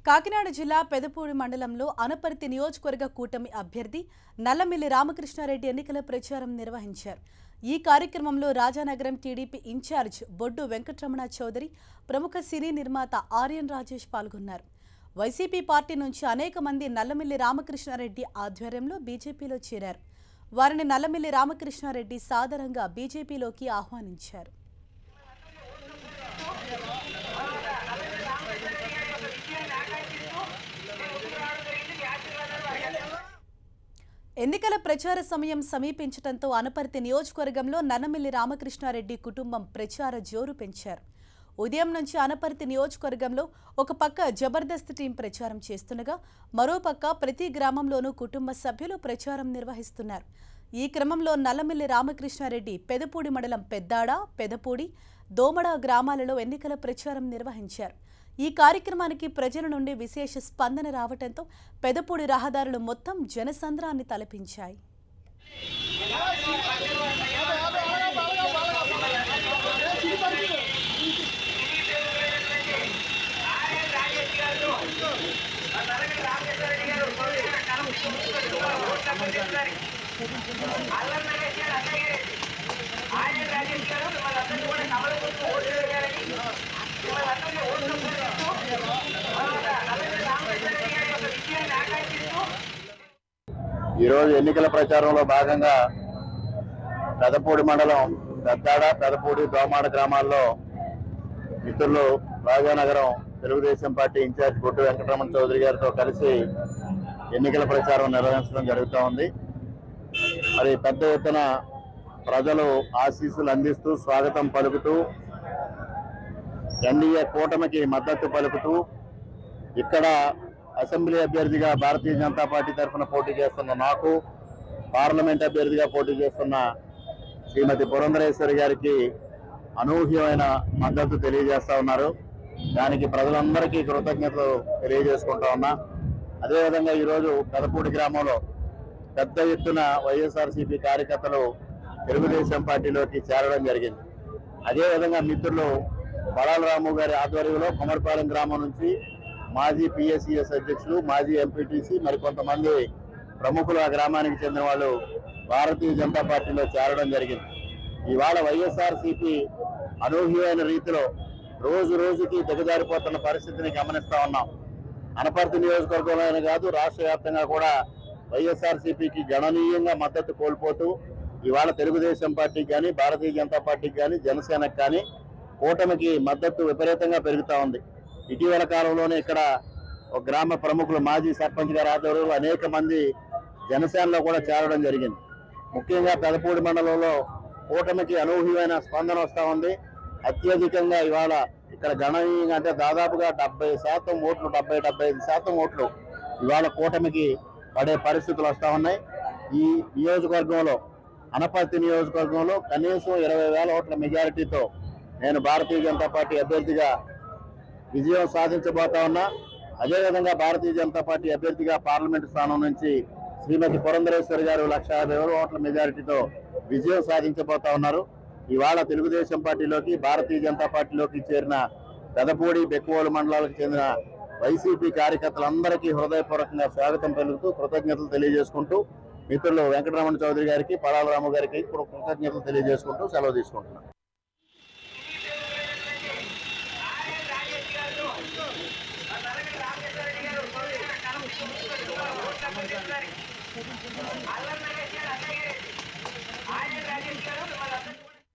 కాకినాడ జిల్లా పెదపూడి మండలంలో అనపర్తి నియోజకవర్గ కూటమి అభ్యర్థి నల్లమిల్లి రామకృష్ణారెడ్డి ఎన్నికల ప్రచారం నిర్వహించారు. ఈ కార్యక్రమంలో రాజానగరం టీడీపీ ఇన్ఛార్జ్ బొడ్డు వెంకటరమణ చౌదరి, ప్రముఖ సినీ నిర్మాత ఆర్యన్ రాజేష్ పాల్గొన్నారు. వైసీపీ పార్టీ నుంచి అనేక మంది నల్లమిల్లి రామకృష్ణారెడ్డి ఆధ్వర్యంలో బీజేపీలో చేరారు. వారిని నల్లమిల్లి రామకృష్ణారెడ్డి సాదరంగా బీజేపీలోకి ఆహ్వానించారు. ఎన్నికల ప్రచార సమయం సమీపించడంతో అనపర్తి నియోజకవర్గంలో నల్లమిల్లి రామకృష్ణారెడ్డి కుటుంబం ప్రచార జోరు పెంచారు. ఉదయం నుంచి అనపర్తి నియోజకవర్గంలో ఒక పక్క జబర్దస్త్ టీం ప్రచారం చేస్తుండగా మరోపక్క ప్రతి గ్రామంలోనూ కుటుంబ సభ్యులు ప్రచారం నిర్వహిస్తున్నారు. ఈ క్రమంలో నల్లమిల్లి రామకృష్ణారెడ్డి పెదపూడి మండలం పెద్దాడ, పెదపూడి, దోమడ గ్రామాలలో ఎన్నికల ప్రచారం నిర్వహించారు. ఈ కార్యక్రమానికి ప్రజల నుండి విశేష స్పందన రావడంతో పెదపూడి రహదారులు మొత్తం జనసంద్రాన్ని తలపించాయి. ఈరోజు ఎన్నికల ప్రచారంలో భాగంగా పెదపూడి మండలం పెద్దాడ, పెదపూడి, దోమాడ గ్రామాల్లో మిత్రులు రాజానగరం తెలుగుదేశం పార్టీ ఇన్ఛార్జ్ బొడ్డు వెంకటరమణ చౌదరి గారితో కలిసి ఎన్నికల ప్రచారం నిర్వహించడం జరుగుతూ ఉంది. మరి పెద్ద ఎత్తున ప్రజలు ఆశీస్సులు అందిస్తూ స్వాగతం పలుకుతూ ఎన్డీఏ కూటమికి మద్దతు పలుకుతూ ఇక్కడ అసెంబ్లీ అభ్యర్థిగా భారతీయ జనతా పార్టీ తరఫున పోటీ చేస్తున్న నాకు, పార్లమెంట్ అభ్యర్థిగా పోటీ చేస్తున్న శ్రీమతి పురంధరేశ్వరి గారికి అనూహ్యమైన మద్దతు తెలియజేస్తా ఉన్నారు. దానికి ప్రజలందరికీ కృతజ్ఞతలు తెలియజేసుకుంటా ఉన్నా. అదేవిధంగా ఈరోజు పెదపూడి గ్రామంలో పెద్ద ఎత్తున వైఎస్ఆర్సీపీ కార్యకర్తలు తెలుగుదేశం పార్టీలోకి చేరడం జరిగింది. అదేవిధంగా మిత్రులు బడాల రాము గారి ఆధ్వర్యంలో కొమరపాలెం గ్రామం నుంచి మాజీ పిఎస్సిఎస్ అధ్యక్షులు, మాజీ ఎంపీటీసీ, మరికొంతమంది ప్రముఖులు ఆ గ్రామానికి చెందిన వాళ్ళు భారతీయ జనతా పార్టీలో చేరడం జరిగింది. ఇవాళ వైఎస్ఆర్సీపీ అనూహ్యమైన రీతిలో రోజు రోజుకి దిగజారిపోతున్న పరిస్థితిని గమనిస్తా ఉన్నాం. అనపర్తి నియోజకవర్గంలోనే కాదు, రాష్ట్ర వ్యాప్తంగా కూడా వైఎస్ఆర్సీపీకి గణనీయంగా మద్దతు కోల్పోతూ ఇవాళ తెలుగుదేశం పార్టీకి కానీ, భారతీయ జనతా పార్టీకి కానీ, జనసేనకు కానీ కూటమికి మద్దతు విపరీతంగా పెరుగుతూ ఉంది. ఇటీవల కాలంలోనే ఇక్కడ ఒక గ్రామ ప్రముఖులు, మాజీ సర్పంచ్ గారి ఆధ్వర్యంలో అనేక మంది జనసేనలో కూడా చేరడం జరిగింది. ముఖ్యంగా పెదపూడి మండలంలో కూటమికి అనూహ్యమైన స్పందన వస్తూ ఉంది. అత్యధికంగా ఇవాళ ఇక్కడ గణనీయంగా అంటే దాదాపుగా 70% ఓట్లు, 70-75% ఓట్లు ఇవాళ కూటమికి పడే పరిస్థితులు వస్తూ ఉన్నాయి. ఈ నియోజకవర్గంలో, అనపర్తి నియోజకవర్గంలో కనీసం 20,000 ఓట్ల మెజారిటీతో నేను భారతీయ జనతా పార్టీ అభ్యర్థిగా విజయం సాధించబోతా ఉన్నా. అదేవిధంగా భారతీయ జనతా పార్టీ అభ్యర్థిగా పార్లమెంటు స్థానం నుంచి శ్రీమతి పురంధరేశ్వరి గారు 150,000 ఓట్ల మెజారిటీతో విజయం సాధించబోతా ఉన్నారు. ఇవాళ తెలుగుదేశం పార్టీలోకి, భారతీయ జనతా పార్టీలోకి చేరిన పెదపూడి, బెక్కువోలు మండలాలకు చెందిన వైసీపీ కార్యకర్తలందరికీ హృదయపూర్వకంగా స్వాగతం పలుకుతూ కృతజ్ఞతలు తెలియజేసుకుంటూ మిత్రులు వెంకటరమణ చౌదరి గారికి, బడాల రాము గారికి కృతజ్ఞతలు తెలియజేసుకుంటూ సెలవు తీసుకుంటున్నాను. అల్లరి